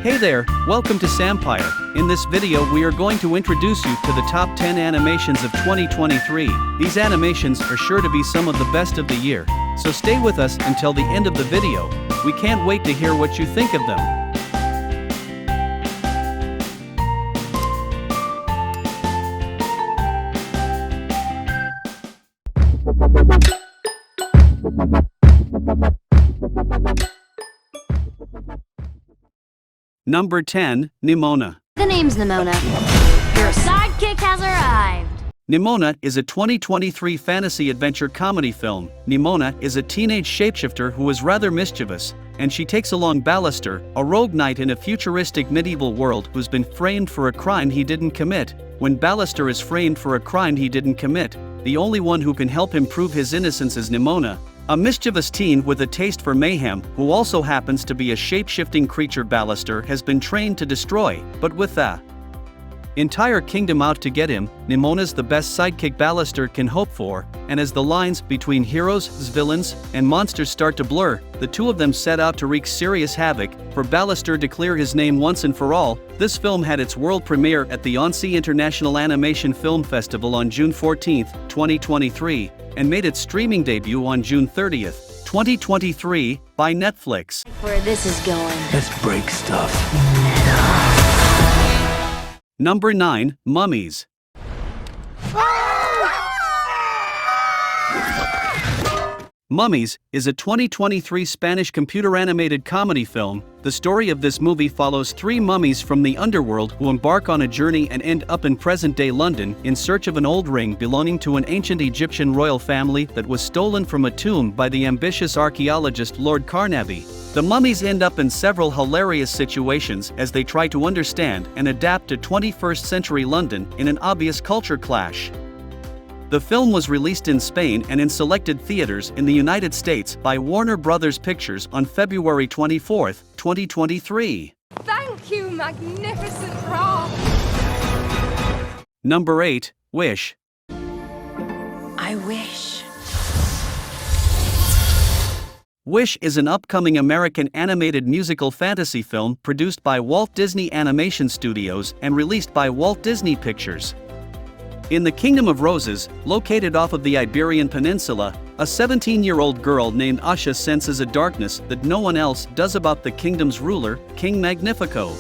Hey there, welcome to Sampire. In this video we are going to introduce you to the top 10 animations of 2023. These animations are sure to be some of the best of the year, so stay with us until the end of the video. We can't wait to hear what you think of them. Number 10, Nimona. The name's Nimona. Your sidekick has arrived. Nimona is a 2023 fantasy adventure comedy film. Nimona is a teenage shapeshifter who is rather mischievous, and she takes along Ballister, a rogue knight in a futuristic medieval world who's been framed for a crime he didn't commit. When Ballister is framed for a crime he didn't commit, the only one who can help him prove his innocence is Nimona, a mischievous teen with a taste for mayhem who also happens to be a shape-shifting creature Ballister has been trained to destroy, but with the entire kingdom out to get him, Nimona's the best sidekick Ballister can hope for, and as the lines between heroes, villains, and monsters start to blur, the two of them set out to wreak serious havoc. For Ballister to clear his name once and for all, this film had its world premiere at the Annecy International Animation Film Festival on June 14, 2023, and made its streaming debut on June 30, 2023, by Netflix. Where this is going. Let's break stuff. Number 9, Mummies. Mummies is a 2023 Spanish computer-animated comedy film. The story of this movie follows three mummies from the underworld who embark on a journey and end up in present-day London in search of an old ring belonging to an ancient Egyptian royal family that was stolen from a tomb by the ambitious archaeologist Lord Carnaby. The mummies end up in several hilarious situations as they try to understand and adapt to 21st century London in an obvious culture clash. The film was released in Spain and in selected theaters in the United States by Warner Brothers Pictures on February 24, 2023. Thank you, magnificent Rob! Number 8, Wish. I wish. Wish is an upcoming American animated musical fantasy film produced by Walt Disney Animation Studios and released by Walt Disney Pictures. In the Kingdom of Roses, located off of the Iberian Peninsula, a 17-year-old girl named Asha senses a darkness that no one else does about the kingdom's ruler, King Magnifico.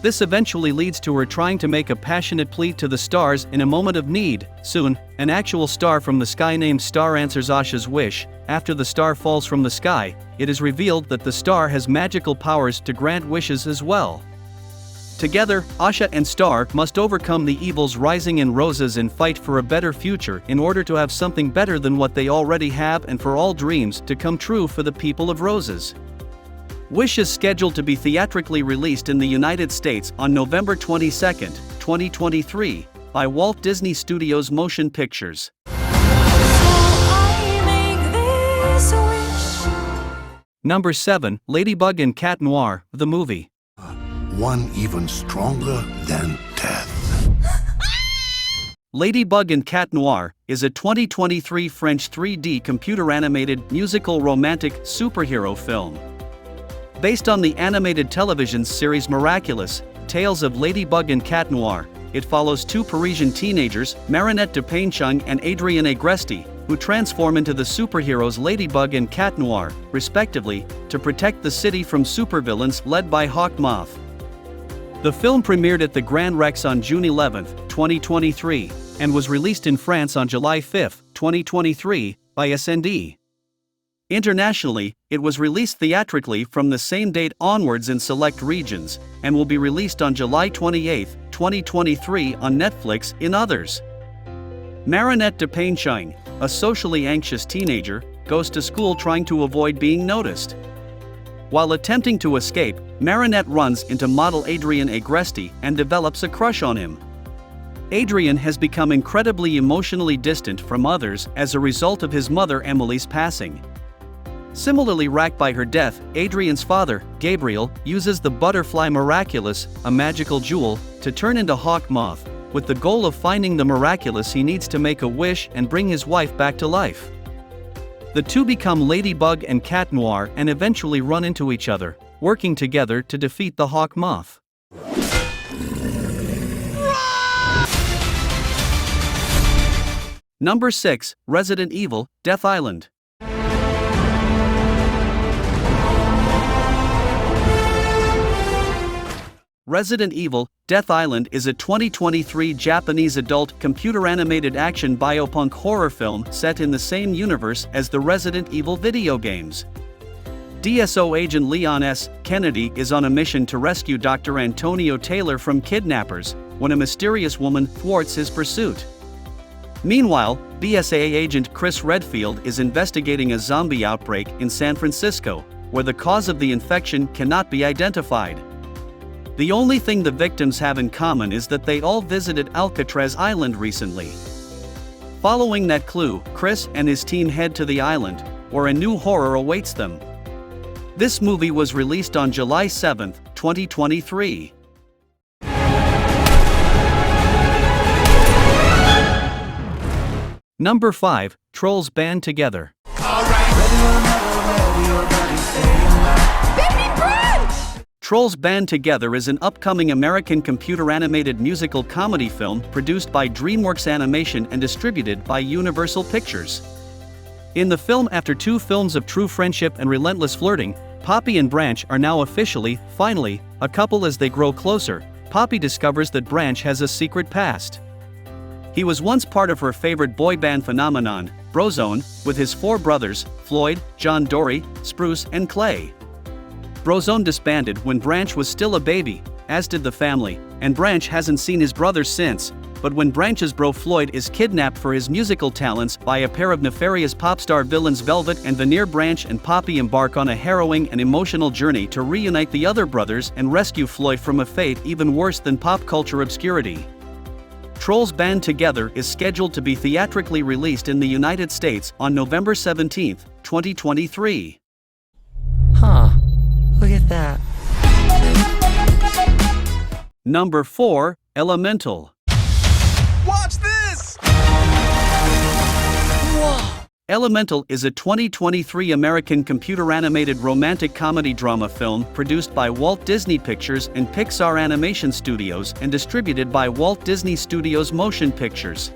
This eventually leads to her trying to make a passionate plea to the stars in a moment of need. Soon, an actual star from the sky named Star answers Asha's wish. After the star falls from the sky, it is revealed that the star has magical powers to grant wishes as well. Together, Asha and Star must overcome the evils rising in Roses and fight for a better future in order to have something better than what they already have and for all dreams to come true for the people of Roses. Wish is scheduled to be theatrically released in the United States on November 22, 2023, by Walt Disney Studios Motion Pictures. Number 7, Ladybug and Cat Noir, the movie. One even stronger than death. Ladybug and Cat Noir is a 2023 French 3D computer-animated musical romantic superhero film. Based on the animated television series Miraculous, Tales of Ladybug and Cat Noir, it follows two Parisian teenagers, Marinette de Painchung and Adrien Agresti, who transform into the superheroes Ladybug and Cat Noir, respectively, to protect the city from supervillains led by Hawkmoth. The film premiered at the Grand Rex on June 11, 2023, and was released in France on July 5, 2023, by SND. Internationally, it was released theatrically from the same date onwards in select regions, and will be released on July 28, 2023 on Netflix in others. Marinette de Painchung, a socially anxious teenager, goes to school trying to avoid being noticed. While attempting to escape, Marinette runs into model Adrien Agresti and develops a crush on him. Adrien has become incredibly emotionally distant from others as a result of his mother Emily's passing. Similarly racked by her death, Adrien's father, Gabriel, uses the butterfly Miraculous, a magical jewel, to turn into Hawkmoth, with the goal of finding the Miraculous he needs to make a wish and bring his wife back to life. The two become Ladybug and Cat Noir and eventually run into each other. working together to defeat the Hawk Moth. Number 6, Resident Evil, Death Island. Resident Evil, Death Island is a 2023 Japanese adult computer-animated action biopunk horror film set in the same universe as the Resident Evil video games. DSO agent Leon S. Kennedy is on a mission to rescue Dr. Antonio Taylor from kidnappers when a mysterious woman thwarts his pursuit. Meanwhile, BSAA agent Chris Redfield is investigating a zombie outbreak in San Francisco, where the cause of the infection cannot be identified. The only thing the victims have in common is that they all visited Alcatraz Island recently. Following that clue, Chris and his team head to the island, where a new horror awaits them. This movie was released on July 7, 2023. Number 5, Trolls Band Together. Trolls Band Together is an upcoming American computer-animated musical comedy film produced by DreamWorks Animation and distributed by Universal Pictures. In the film, after 2 films of true friendship and relentless flirting, Poppy and Branch are now finally, a couple. As they grow closer, Poppy discovers that Branch has a secret past. He was once part of her favorite boy band phenomenon, Brozone, with his 4 brothers, Floyd, John Dory, Spruce, and Clay. Brozone disbanded when Branch was still a baby, as did the family, and Branch hasn't seen his brothers since. But when Branch's bro Floyd is kidnapped for his musical talents by a pair of nefarious pop star villains Velvet and Veneer, Branch and Poppy embark on a harrowing and emotional journey to reunite the other brothers and rescue Floyd from a fate even worse than pop culture obscurity. Trolls Band Together is scheduled to be theatrically released in the United States on November 17, 2023. Look at that. Number 4, Elemental. Watch this! Whoa! Elemental is a 2023 American computer-animated romantic comedy drama film produced by Walt Disney Pictures and Pixar Animation Studios and distributed by Walt Disney Studios Motion Pictures.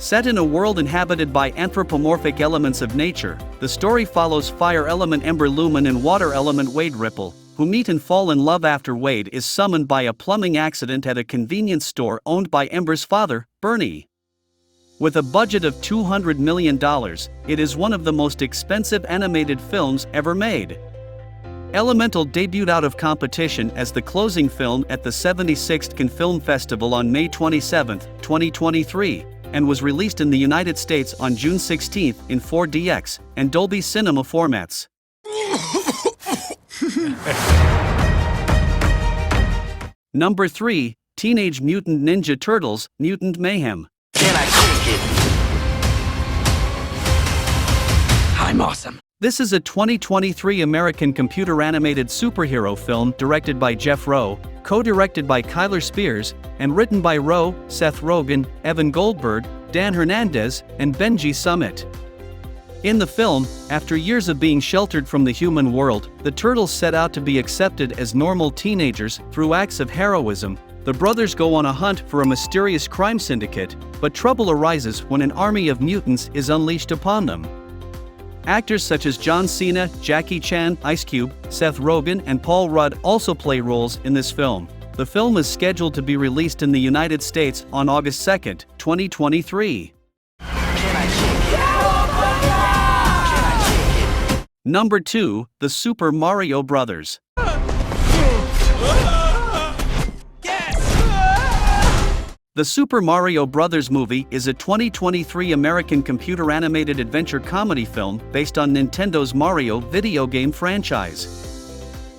Set in a world inhabited by anthropomorphic elements of nature, the story follows fire element Ember Lumen and water element Wade Ripple, who meet and fall in love after Wade is summoned by a plumbing accident at a convenience store owned by Ember's father, Bernie. With a budget of $200 million, it is one of the most expensive animated films ever made. Elemental debuted out of competition as the closing film at the 76th Cannes Film Festival on May 27, 2023. And was released in the United States on June 16 in 4DX and Dolby Cinema formats. Number 3, Teenage Mutant Ninja Turtles, Mutant Mayhem. Can I take it? I'm awesome. This is a 2023 American computer-animated superhero film directed by Jeff Rowe, co-directed by Kyler Spears, and written by Rowe, Seth Rogen, Evan Goldberg, Dan Hernandez, and Benji Summit. In the film, after years of being sheltered from the human world, the Turtles set out to be accepted as normal teenagers. Through acts of heroism, the brothers go on a hunt for a mysterious crime syndicate, but trouble arises when an army of mutants is unleashed upon them. Actors such as John Cena, Jackie Chan, Ice Cube, Seth Rogen, and Paul Rudd also play roles in this film. The film is scheduled to be released in the United States on August 2, 2023. Number 2, The Super Mario Bros. The Super Mario Bros. Movie is a 2023 American computer-animated adventure comedy film based on Nintendo's Mario video game franchise.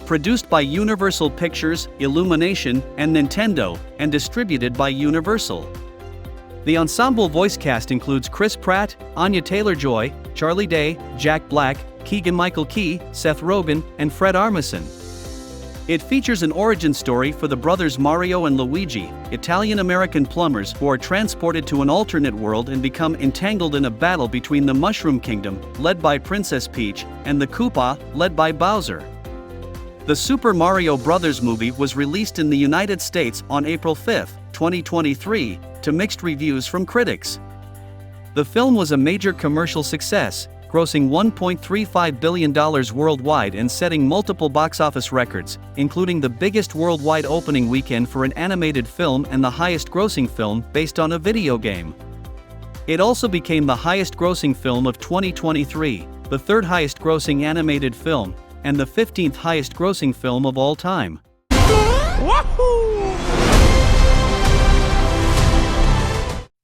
Produced by Universal Pictures, Illumination, and Nintendo, and distributed by Universal. The ensemble voice cast includes Chris Pratt, Anya Taylor-Joy, Charlie Day, Jack Black, Keegan-Michael Key, Seth Rogen, and Fred Armisen. It features an origin story for the brothers Mario and Luigi, Italian-American plumbers who are transported to an alternate world and become entangled in a battle between the Mushroom Kingdom, led by Princess Peach, and the Koopa, led by Bowser. The Super Mario Bros. Movie was released in the United States on April 5, 2023, to mixed reviews from critics. The film was a major commercial success, grossing $1.35 billion worldwide and setting multiple box office records, including the biggest worldwide opening weekend for an animated film and the highest-grossing film based on a video game. It also became the highest-grossing film of 2023, the third highest-grossing animated film, and the 15th highest-grossing film of all time.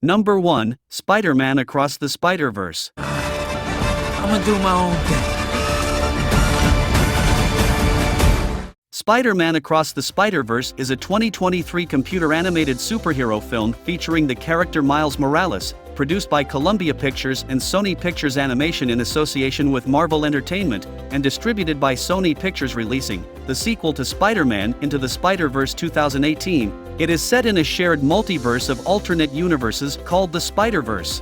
Number 1, Spider-Man Across the Spider-Verse. I'm gonna do my own thing. Spider-Man Across the Spider-Verse is a 2023 computer-animated superhero film featuring the character Miles Morales, produced by Columbia Pictures and Sony Pictures Animation in association with Marvel Entertainment, and distributed by Sony Pictures, releasing the sequel to Spider-Man Into the Spider-Verse 2018. It is set in a shared multiverse of alternate universes called the Spider-Verse.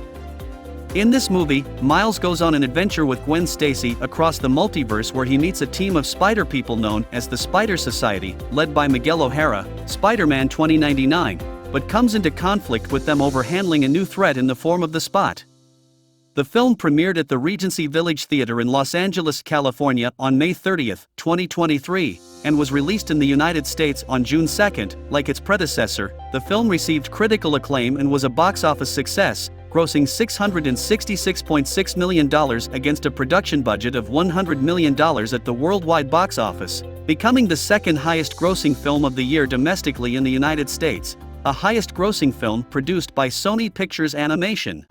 In this movie, Miles goes on an adventure with Gwen Stacy across the multiverse where he meets a team of spider people known as the Spider Society, led by Miguel O'Hara, Spider-Man 2099, but comes into conflict with them over handling a new threat in the form of the Spot. The film premiered at the Regency Village Theater in Los Angeles, California on May 30, 2023, and was released in the United States on June 2. Like its predecessor, the film received critical acclaim and was a box office success, grossing $666.6 million against a production budget of $100 million at the worldwide box office, becoming the second highest-grossing film of the year domestically in the United States, a highest-grossing film produced by Sony Pictures Animation.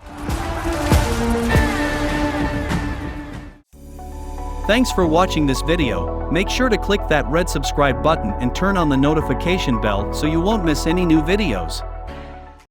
Thanks for watching this video. Make sure to click that red subscribe button and turn on the notification bell so you won't miss any new videos.